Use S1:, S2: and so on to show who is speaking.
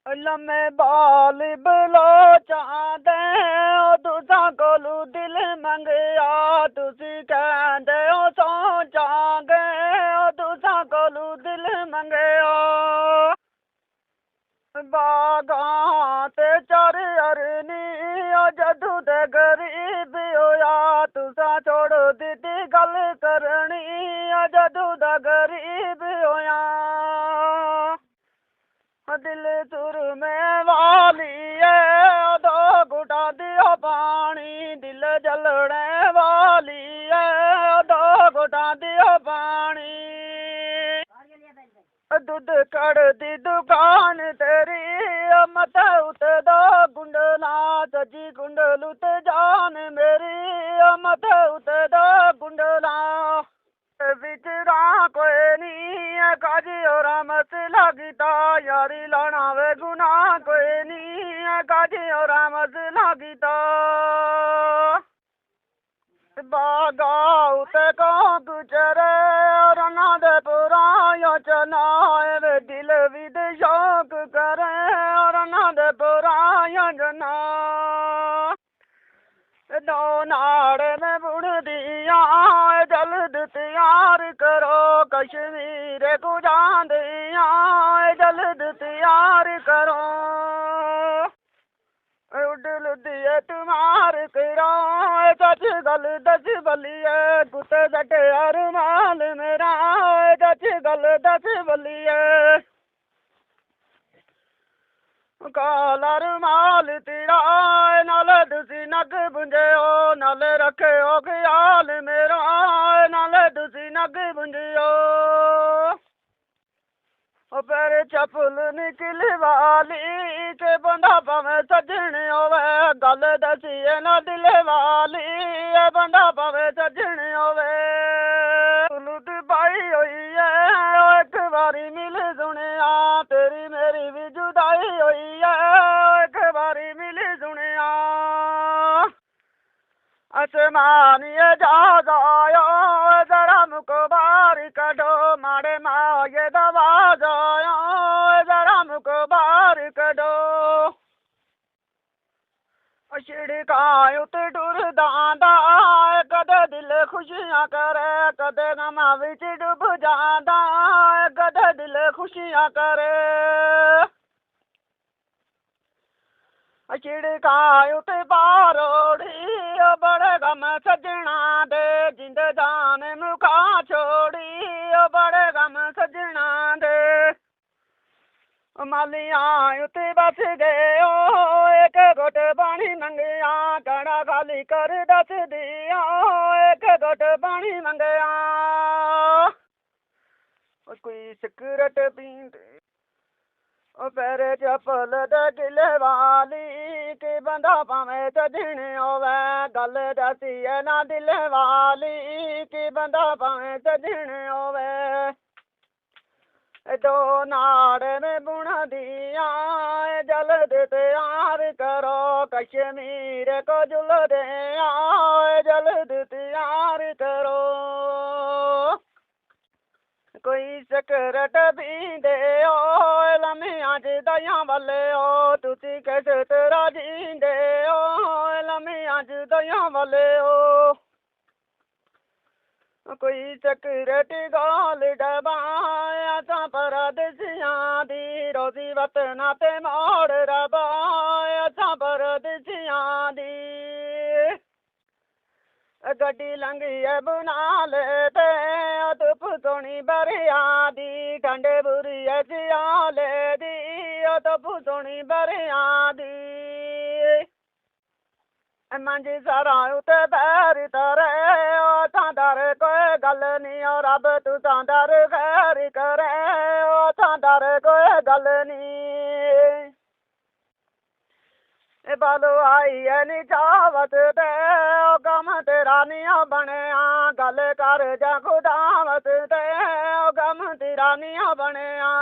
S1: लम्मे बाल बलोचां दे तुसां कोलू दिल मंगया तुसी कहंदे ओ सोचांगे तुसां कोलू दिल मंगया बागां ते चर अरनी जदू ते गरीब होया तुसां छोड़ दित्ती गल करनी जदू दा गरीब होया दिल सुर में वाली है दो घुटा दियो पानी दिल जलने वाली है दो घुटा दियो पानी दूध कड़ दी दुकान तेरी मत उत दो गुंडला सजी गुंडल उत जान मेरी मत उत दो गुंडला विचरा कोई नहीं काजी और मसला गीता यारी लाना वे गुना कोई नहीं काजी और मसला गीता बागा उते को गुजरे और नादे पुरा यो चलाए वे दिल विद शौक करे और नादे पुरा यो जना दो नाड़े में बुड़ दिया जल्द तैयार करो कश्मीर को जान दिया जल्द तैयार करो उडल दिए तुम्हार करो सच गल दस बलिए कुत सटे अरमान मेरा सच गल दस बलिए कालर माल तेरा नाल तुसी नग बुंझो नाल रखो ख्याल मेरा नाल तुसी नग बुंझो पर चपल निकल वाली के बंदा पवे सजन होवे गल दसिए ना दिल वाली बंदा पवे सजन होवे लुट पाई हुई है एक बारी मिल सुने तेरी मेरी भी जुदाई हुई है एक बारी मिल सुने आसमानिए जा जायो जरा मुको बाहर कढो माड़े माए दवा जायो जरा मुको बाहर कढो छिड़काय उते टुर दांदा कदे दिल खुशियां करे कदे गमा विच डूब जांदा कदे दिल खुशियां करे छिड़काय उते बारोड़ी बड़े गम सजना दे जिंद जान मुखा छोड़ी बड़े गम सजना दे मालियां उते बस गए एक घुट पानी मंगया कड़ा खाली कर दस दिया एक घुट पानी मंगया कोई सिगरेट पींदे पैर चपल दे गिले वाली के बंदा पावे सजन होवे गल दसिए ना दिल वाली के बंदा पावे सजन होवे दो नाड़ में बुन दिया जल्द तैयार करो कश्मीर को जुल दे जल्द तैयार करो कोई सिगरेट पींदे लम्मियां च दया वाले तुसी कैसे तेरा जींदे लम्मियां च दया वाले कोई सिगरेट गाल डबाया ता परदेसियां दी रोजी वतना ते मोड़ रबाया ता परदेसियां दी गड्डी लंघी बुना ले ते धुप सोनी बरिया दी ठंडे बुरी सियाले दी धुप सोनी बरिया दी मंजी सारा उते पैर तरे थांदर कोई गल नी रब तू थांदर खैर करे थांदर कोई गल नी बालो आई है नी चावत दे गम तेरा निया बनया गल कर जा खुदावत दे गम तेरा निया बनया